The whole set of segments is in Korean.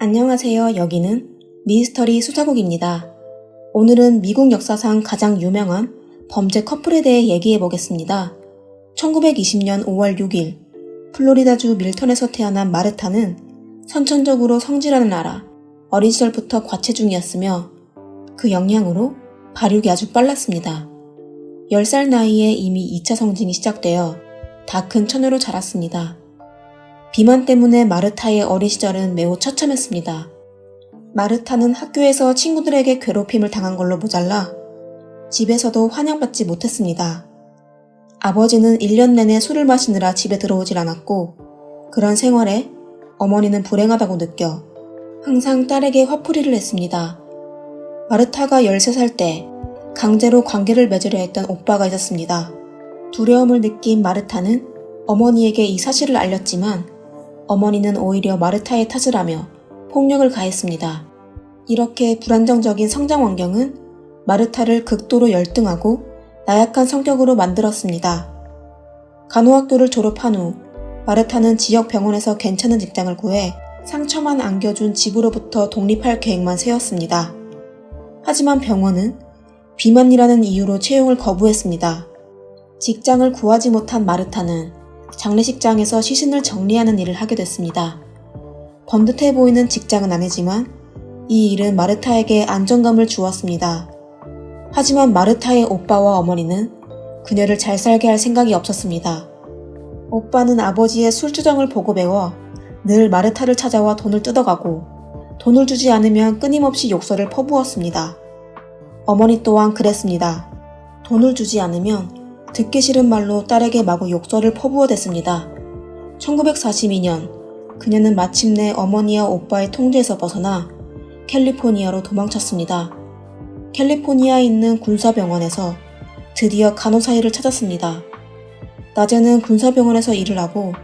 안녕하세요. 여기는 미스터리 수사국입니다. 오늘은 미국 역사상 가장 유명한 범죄 커플에 대해 얘기해 보겠습니다. 1920년 5월 6일 플로리다주 밀턴에서 태어난 마르타는 선천적으로 성질하는 아라, 어린 시절부터 과체중이었으며 그 영향으로 발육이 아주 빨랐습니다. 10살 나이에 이미 2차 성징이 시작되어 다 큰 처녀로 자랐습니다. 비만 때문에 마르타의 어린 시절은 매우 처참했습니다. 마르타는 학교에서 친구들에게 괴롭힘을 당한 걸로 모자라 집에서도 환영받지 못했습니다. 아버지는 1년 내내 술을 마시느라 집에 들어오질 않았고 그런 생활에 어머니는 불행하다고 느껴 항상 딸에게 화풀이를 했습니다. 마르타가 13살 때 강제로 관계를 맺으려 했던 오빠가 있었습니다. 두려움을 느낀 마르타는 어머니에게 이 사실을 알렸지만 어머니는 오히려 마르타의 탓을 하며 폭력을 가했습니다. 이렇게 불안정적인 성장 환경은 마르타를 극도로 열등하고 나약한 성격으로 만들었습니다. 간호학교를 졸업한 후 마르타는 지역 병원에서 괜찮은 직장을 구해 상처만 안겨준 집으로부터 독립할 계획만 세웠습니다. 하지만 병원은 비만이라는 이유로 채용을 거부했습니다. 직장을 구하지 못한 마르타는 장례식장에서 시신을 정리하는 일을 하게 됐습니다. 번듯해 보이는 직장은 아니지만 이 일은 마르타에게 안정감을 주었습니다. 하지만 마르타의 오빠와 어머니는 그녀를 잘 살게 할 생각이 없었습니다. 오빠는 아버지의 술주정을 보고 배워 늘 마르타를 찾아와 돈을 뜯어가고 돈을 주지 않으면 끊임없이 욕설을 퍼부었습니다. 어머니 또한 그랬습니다. 돈을 주지 않으면 듣기 싫은 말로 딸에게 마구 욕설을 퍼부어댔습니다. 1942년 그녀는 마침내 어머니와 오빠의 통제에서 벗어나 캘리포니아로 도망쳤습니다. 캘리포니아에 있는 군사병원에서 드디어 간호사 일을 찾았습니다. 낮에는 군사병원에서 일을 하고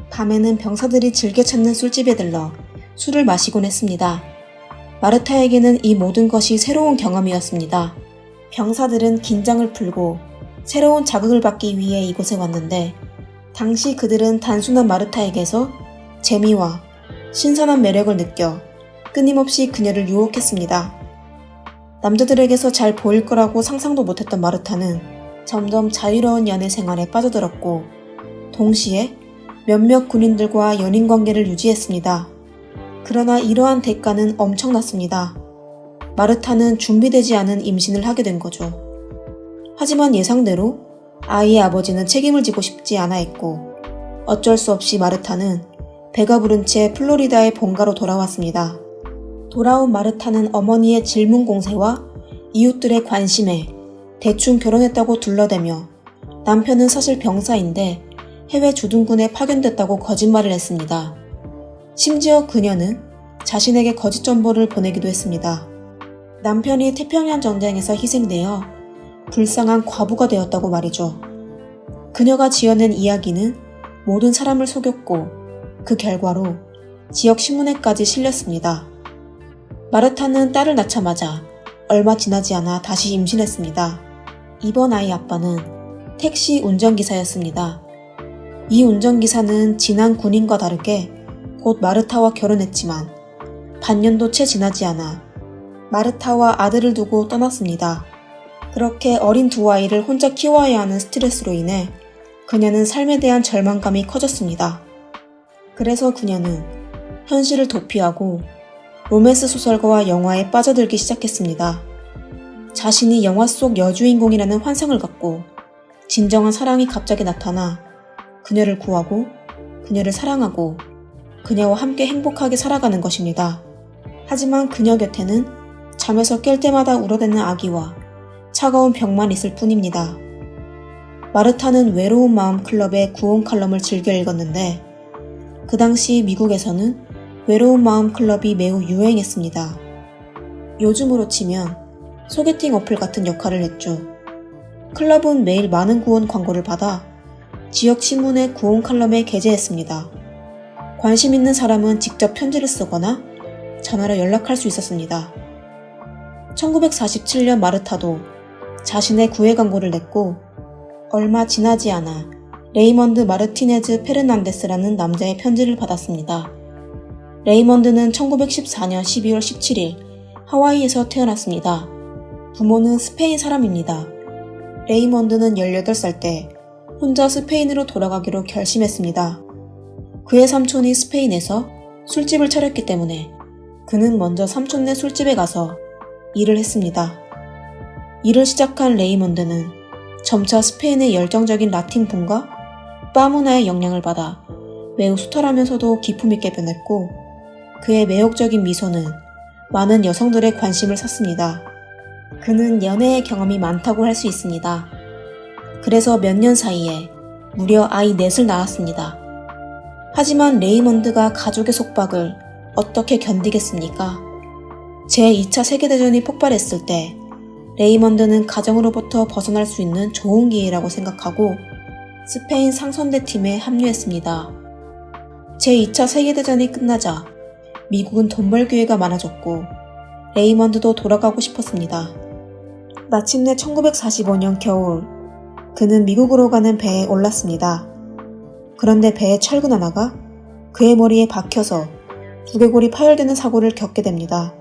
밤에는 병사들이 즐겨 찾는 술집에 들러 술을 마시곤 했습니다. 마르타에게는 이 모든 것이 새로운 경험이었습니다. 병사들은 긴장을 풀고 새로운 자극을 받기 위해 이곳에 왔는데 당시 그들은 단순한 마르타에게서 재미와 신선한 매력을 느껴 끊임없이 그녀를 유혹했습니다. 남자들에게서 잘 보일 거라고 상상도 못했던 마르타는 점점 자유로운 연애 생활에 빠져들었고 동시에 몇몇 군인들과 연인 관계를 유지했습니다. 그러나 이러한 대가는 엄청났습니다. 마르타는 준비되지 않은 임신을 하게 된 거죠. 하지만 예상대로 아이의 아버지는 책임을 지고 싶지 않아 했고 어쩔 수 없이 마르타는 배가 부른 채 플로리다의 본가로 돌아왔습니다. 돌아온 마르타는 어머니의 질문 공세와 이웃들의 관심에 대충 결혼했다고 둘러대며 남편은 사실 병사인데 해외 주둔군에 파견됐다고 거짓말을 했습니다. 심지어 그녀는 자신에게 거짓 정보를 보내기도 했습니다. 남편이 태평양 전쟁에서 희생되어 불쌍한 과부가 되었다고 말이죠. 그녀가 지어낸 이야기는 모든 사람을 속였고 그 결과로 지역 신문에까지 실렸습니다. 마르타는 딸을 낳자마자 얼마 지나지 않아 다시 임신했습니다. 이번 아이 아빠는 택시 운전기사였습니다. 이 운전기사는 지난 군인과 다르게 곧 마르타와 결혼했지만 반년도 채 지나지 않아 마르타와 아들을 두고 떠났습니다. 그렇게 어린 두 아이를 혼자 키워야 하는 스트레스로 인해 그녀는 삶에 대한 절망감이 커졌습니다. 그래서 그녀는 현실을 도피하고 로맨스 소설과 영화에 빠져들기 시작했습니다. 자신이 영화 속 여주인공이라는 환상을 갖고 진정한 사랑이 갑자기 나타나 그녀를 구하고 그녀를 사랑하고 그녀와 함께 행복하게 살아가는 것입니다. 하지만 그녀 곁에는 잠에서 깰 때마다 울어대는 아기와 차가운 벽만 있을 뿐입니다. 마르타는 외로운 마음 클럽의 구원 칼럼을 즐겨 읽었는데 그 당시 미국에서는 외로운 마음 클럽이 매우 유행했습니다. 요즘으로 치면 소개팅 어플 같은 역할을 했죠. 클럽은 매일 많은 구원 광고를 받아 지역 신문의 구원 칼럼에 게재했습니다. 관심 있는 사람은 직접 편지를 쓰거나 전화로 연락할 수 있었습니다. 1947년 마르타도 자신의 구애 광고를 냈고 얼마 지나지 않아 레이먼드 마르티네즈 페르난데스라는 남자의 편지를 받았습니다. 레이먼드는 1914년 12월 17일 하와이에서 태어났습니다. 부모는 스페인 사람입니다. 레이먼드는 18살 때 혼자 스페인으로 돌아가기로 결심했습니다. 그의 삼촌이 스페인에서 술집을 차렸기 때문에 그는 먼저 삼촌네 술집에 가서 일을 했습니다. 일을 시작한 레이먼드는 점차 스페인의 열정적인 라틴풍과 바 문화의 영향을 받아 매우 수탈하면서도 기품있게 변했고 그의 매혹적인 미소는 많은 여성들의 관심을 샀습니다. 그는 연애의 경험이 많다고 할 수 있습니다. 그래서 몇 년 사이에 무려 아이 넷을 낳았습니다. 하지만 레이먼드가 가족의 속박을 어떻게 견디겠습니까? 제2차 세계대전이 폭발했을 때 레이먼드는 가정으로부터 벗어날 수 있는 좋은 기회라고 생각하고 스페인 상선대 팀에 합류했습니다. 제2차 세계대전이 끝나자 미국은 돈 벌 기회가 많아졌고 레이먼드도 돌아가고 싶었습니다. 마침내 1945년 겨울 그는 미국으로 가는 배에 올랐습니다. 그런데 배의 철근 하나가 그의 머리에 박혀서 두개골이 파열되는 사고를 겪게 됩니다.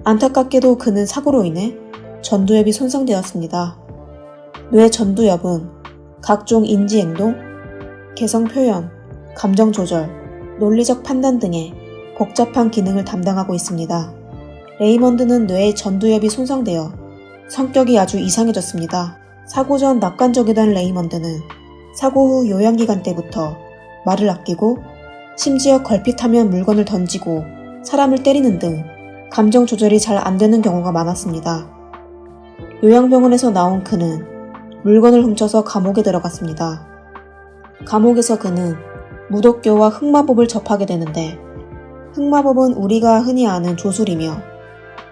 안타깝게도 그는 사고로 인해 전두엽이 손상되었습니다. 뇌 전두엽은 각종 인지행동, 개성표현, 감정조절, 논리적 판단 등의 복잡한 기능을 담당하고 있습니다. 레이먼드는 뇌의 전두엽이 손상되어 성격이 아주 이상해졌습니다. 사고 전 낙관적이던 레이먼드는 사고 후 요양기간 때부터 말을 아끼고 심지어 걸핏하면 물건을 던지고 사람을 때리는 등 감정 조절이 잘 안되는 경우가 많았습니다. 요양병원에서 나온 그는 물건을 훔쳐서 감옥에 들어갔습니다. 감옥에서 그는 무독교와 흑마법을 접하게 되는데 흑마법은 우리가 흔히 아는 조술이며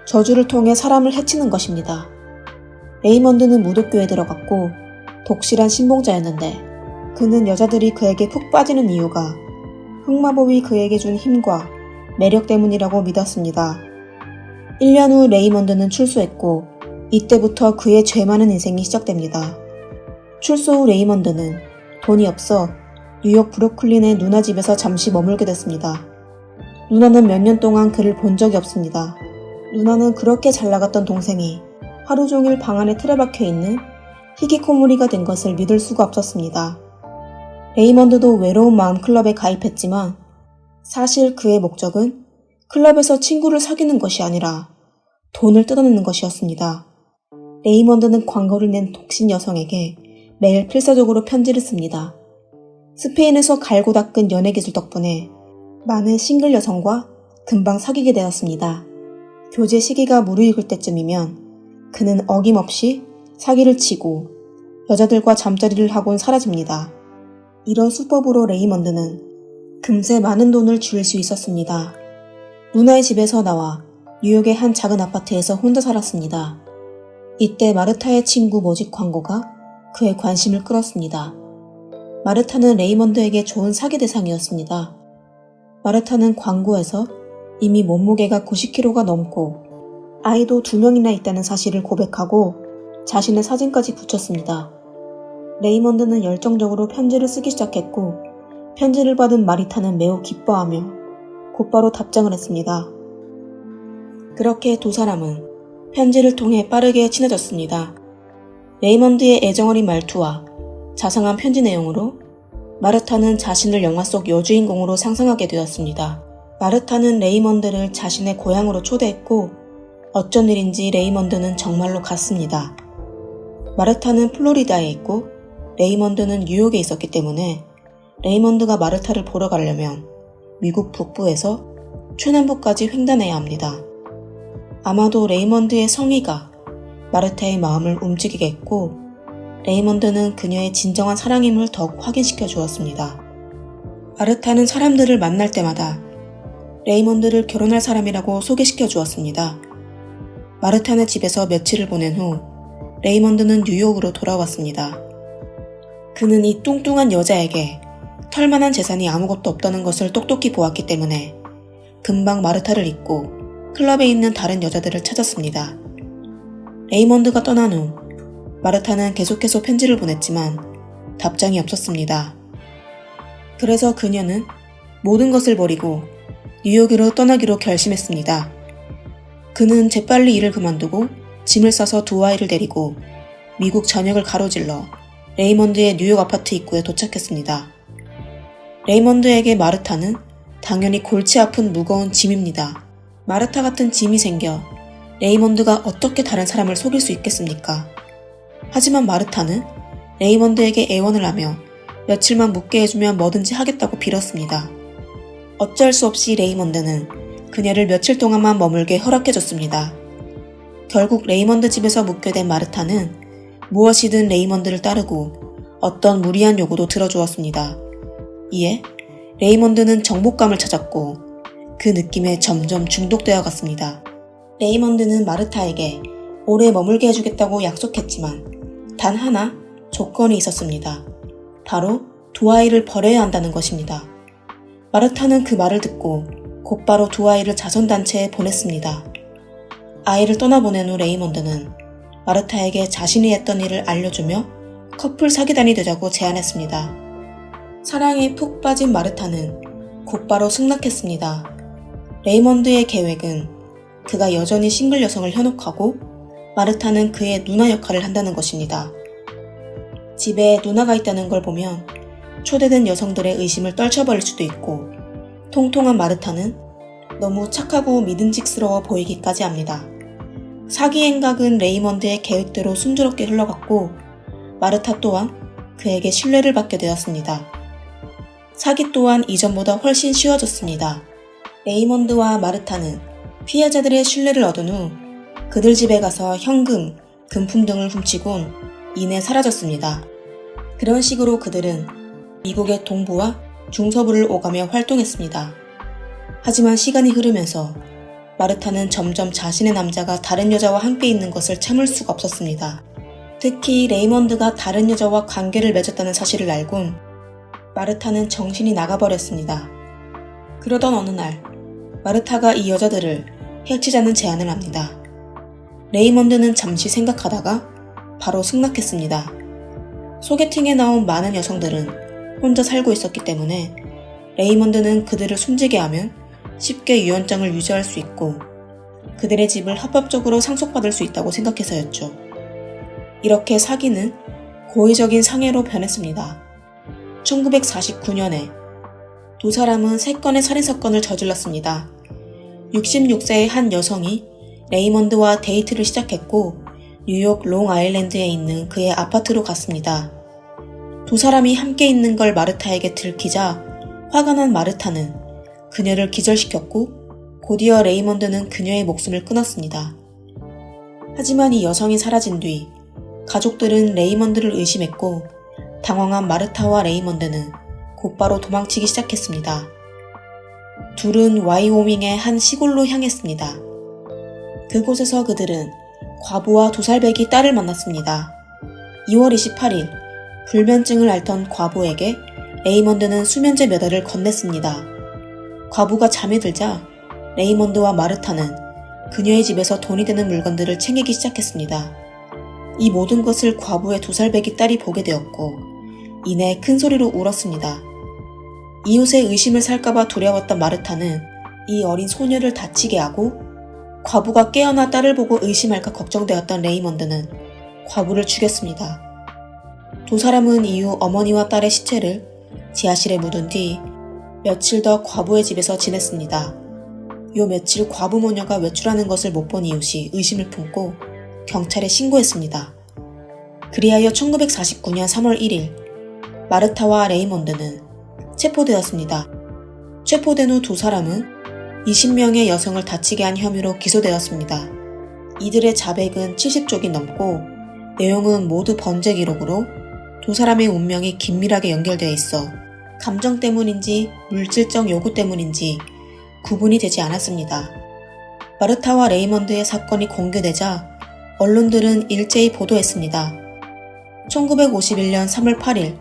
저주를 통해 사람을 해치는 것입니다. 레이먼드는 무독교에 들어갔고 독실한 신봉자였는데 그는 여자들이 그에게 푹 빠지는 이유가 흑마법이 그에게 준 힘과 매력 때문이라고 믿었습니다. 1년 후 레이먼드는 출소했고 이때부터 그의 죄 많은 인생이 시작됩니다. 출소 후 레이먼드는 돈이 없어 뉴욕 브루클린의 누나 집에서 잠시 머물게 됐습니다. 누나는 몇 년 동안 그를 본 적이 없습니다. 누나는 그렇게 잘 나갔던 동생이 하루 종일 방 안에 틀어박혀 있는 희귀코모리가 된 것을 믿을 수가 없었습니다. 레이먼드도 외로운 마음 클럽에 가입했지만 사실 그의 목적은 클럽에서 친구를 사귀는 것이 아니라 돈을 뜯어내는 것이었습니다. 레이먼드는 광고를 낸 독신 여성에게 매일 필사적으로 편지를 씁니다. 스페인에서 갈고 닦은 연애 기술 덕분에 많은 싱글 여성과 금방 사귀게 되었습니다. 교제 시기가 무르익을 때쯤이면 그는 어김없이 사기를 치고 여자들과 잠자리를 하곤 사라집니다. 이런 수법으로 레이먼드는 금세 많은 돈을 줄 수 있었습니다. 누나의 집에서 나와 뉴욕의 한 작은 아파트에서 혼자 살았습니다. 이때 마르타의 친구 모집 광고가 그의 관심을 끌었습니다. 마르타는 레이먼드에게 좋은 사기 대상이었습니다. 마르타는 광고에서 이미 몸무게가 90kg가 넘고 아이도 2명이나 있다는 사실을 고백하고 자신의 사진까지 붙였습니다. 레이먼드는 열정적으로 편지를 쓰기 시작했고 편지를 받은 마리타는 매우 기뻐하며 곧바로 답장을 했습니다. 그렇게 두 사람은 편지를 통해 빠르게 친해졌습니다. 레이먼드의 애정어린 말투와 자상한 편지 내용으로 마르타는 자신을 영화 속 여주인공으로 상상하게 되었습니다. 마르타는 레이먼드를 자신의 고향으로 초대했고 어쩐 일인지 레이먼드는 정말로 갔습니다. 마르타는 플로리다에 있고 레이먼드는 뉴욕에 있었기 때문에 레이먼드가 마르타를 보러 가려면 미국 북부에서 최남부까지 횡단해야 합니다. 아마도 레이먼드의 성의가 마르타의 마음을 움직이게 했고 레이먼드는 그녀의 진정한 사랑임을 더욱 확인시켜 주었습니다. 마르타는 사람들을 만날 때마다 레이먼드를 결혼할 사람이라고 소개시켜 주었습니다. 마르타네 집에서 며칠을 보낸 후 레이먼드는 뉴욕으로 돌아왔습니다. 그는 이 뚱뚱한 여자에게 털만한 재산이 아무것도 없다는 것을 똑똑히 보았기 때문에 금방 마르타를 잊고 클럽에 있는 다른 여자들을 찾았습니다. 레이먼드가 떠난 후 마르타는 계속해서 편지를 보냈지만 답장이 없었습니다. 그래서 그녀는 모든 것을 버리고 뉴욕으로 떠나기로 결심했습니다. 그는 재빨리 일을 그만두고 짐을 싸서 두 아이를 데리고 미국 전역을 가로질러 레이먼드의 뉴욕 아파트 입구에 도착했습니다. 레이먼드에게 마르타는 당연히 골치 아픈 무거운 짐입니다. 마르타 같은 짐이 생겨 레이먼드가 어떻게 다른 사람을 속일 수 있겠습니까? 하지만 마르타는 레이먼드에게 애원을 하며 며칠만 묵게 해주면 뭐든지 하겠다고 빌었습니다. 어쩔 수 없이 레이먼드는 그녀를 며칠 동안만 머물게 허락해줬습니다. 결국 레이먼드 집에서 묵게 된 마르타는 무엇이든 레이먼드를 따르고 어떤 무리한 요구도 들어주었습니다. 이에 레이먼드는 정복감을 찾았고 그 느낌에 점점 중독되어 갔습니다. 레이먼드는 마르타에게 오래 머물게 해주겠다고 약속했지만 단 하나 조건이 있었습니다. 바로 두 아이를 버려야 한다는 것입니다. 마르타는 그 말을 듣고 곧바로 두 아이를 자선단체에 보냈습니다. 아이를 떠나보낸 후 레이먼드는 마르타에게 자신이 했던 일을 알려주며 커플 사기단이 되자고 제안했습니다. 사랑에 푹 빠진 마르타는 곧바로 승낙했습니다. 레이먼드의 계획은 그가 여전히 싱글 여성을 현혹하고 마르타는 그의 누나 역할을 한다는 것입니다. 집에 누나가 있다는 걸 보면 초대된 여성들의 의심을 떨쳐버릴 수도 있고 통통한 마르타는 너무 착하고 믿음직스러워 보이기까지 합니다. 사기 행각은 레이먼드의 계획대로 순조롭게 흘러갔고 마르타 또한 그에게 신뢰를 받게 되었습니다. 사기 또한 이전보다 훨씬 쉬워졌습니다. 레이먼드와 마르타는 피해자들의 신뢰를 얻은 후 그들 집에 가서 현금, 금품 등을 훔치곤 이내 사라졌습니다. 그런 식으로 그들은 미국의 동부와 중서부를 오가며 활동했습니다. 하지만 시간이 흐르면서 마르타는 점점 자신의 남자가 다른 여자와 함께 있는 것을 참을 수가 없었습니다. 특히 레이먼드가 다른 여자와 관계를 맺었다는 사실을 알곤 마르타는 정신이 나가버렸습니다. 그러던 어느 날 마르타가 이 여자들을 해치자는 제안을 합니다. 레이먼드는 잠시 생각하다가 바로 승낙했습니다. 소개팅에 나온 많은 여성들은 혼자 살고 있었기 때문에 레이먼드는 그들을 숨지게 하면 쉽게 유언장을 유지할 수 있고 그들의 집을 합법적으로 상속받을 수 있다고 생각해서였죠. 이렇게 사기는 고의적인 상해로 변했습니다. 1949년에 두 사람은 3건의 살인사건을 저질렀습니다. 66세의 한 여성이 레이먼드와 데이트를 시작했고 뉴욕 롱아일랜드에 있는 그의 아파트로 갔습니다. 두 사람이 함께 있는 걸 마르타에게 들키자 화가 난 마르타는 그녀를 기절시켰고 곧이어 레이먼드는 그녀의 목숨을 끊었습니다. 하지만 이 여성이 사라진 뒤 가족들은 레이먼드를 의심했고 당황한 마르타와 레이먼드는 곧바로 도망치기 시작했습니다. 둘은 와이오밍의 한 시골로 향했습니다. 그곳에서 그들은 과부와 2살배기 딸을 만났습니다. 2월 28일 불면증을 앓던 과부에게 레이먼드는 수면제 몇 알을 건넸습니다. 과부가 잠에 들자 레이먼드와 마르타는 그녀의 집에서 돈이 되는 물건들을 챙기기 시작했습니다. 이 모든 것을 과부의 2살배기 딸이 보게 되었고 이내 큰 소리로 울었습니다. 이웃의 의심을 살까봐 두려웠던 마르타는 이 어린 소녀를 다치게 하고 과부가 깨어나 딸을 보고 의심할까 걱정되었던 레이먼드는 과부를 죽였습니다. 두 사람은 이후 어머니와 딸의 시체를 지하실에 묻은 뒤 며칠 더 과부의 집에서 지냈습니다. 요 며칠 과부 모녀가 외출하는 것을 못 본 이웃이 의심을 품고 경찰에 신고했습니다. 그리하여 1949년 3월 1일 마르타와 레이먼드는 체포되었습니다. 체포된 후 두 사람은 20명의 여성을 다치게 한 혐의로 기소되었습니다. 이들의 자백은 70쪽이 넘고 내용은 모두 번제 기록으로 두 사람의 운명이 긴밀하게 연결되어 있어 감정 때문인지 물질적 요구 때문인지 구분이 되지 않았습니다. 마르타와 레이먼드의 사건이 공개되자 언론들은 일제히 보도했습니다. 1951년 3월 8일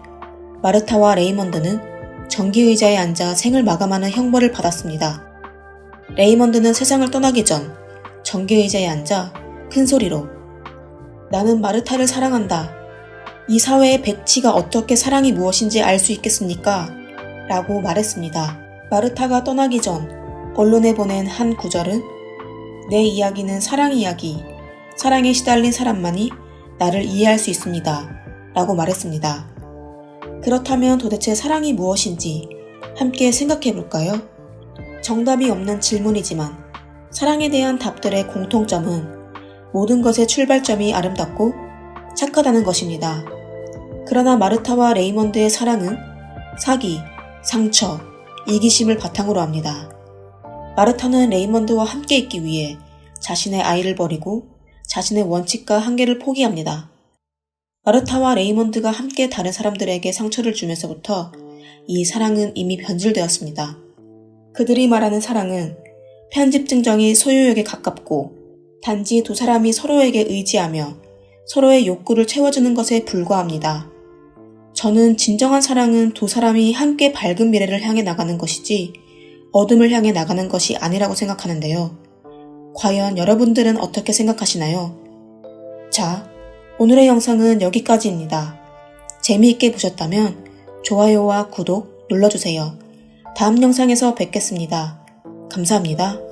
마르타와 레이먼드는 전기의자에 앉아 생을 마감하는 형벌을 받았습니다. 레이먼드는 세상을 떠나기 전 전기의자에 앉아 큰 소리로 "나는 마르타를 사랑한다. 이 사회의 백치가 어떻게 사랑이 무엇인지 알 수 있겠습니까? 라고 말했습니다. 마르타가 떠나기 전 언론에 보낸 한 구절은 내 이야기는 사랑 이야기, 사랑에 시달린 사람만이 나를 이해할 수 있습니다. 라고 말했습니다. 그렇다면 도대체 사랑이 무엇인지 함께 생각해 볼까요? 정답이 없는 질문이지만 사랑에 대한 답들의 공통점은 모든 것의 출발점이 아름답고 착하다는 것입니다. 그러나 마르타와 레이먼드의 사랑은 사기, 상처, 이기심을 바탕으로 합니다. 마르타는 레이먼드와 함께 있기 위해 자신의 아이를 버리고 자신의 원칙과 한계를 포기합니다. 마르타와 레이먼드가 함께 다른 사람들에게 상처를 주면서부터 이 사랑은 이미 변질되었습니다. 그들이 말하는 사랑은 편집 증정이 소유욕에 가깝고 단지 두 사람이 서로에게 의지하며 서로의 욕구를 채워주는 것에 불과합니다. 저는 진정한 사랑은 두 사람이 함께 밝은 미래를 향해 나가는 것이지 어둠을 향해 나가는 것이 아니라고 생각하는데요. 과연 여러분들은 어떻게 생각하시나요? 자, 오늘의 영상은 여기까지입니다. 재미있게 보셨다면 좋아요와 구독 눌러주세요. 다음 영상에서 뵙겠습니다. 감사합니다.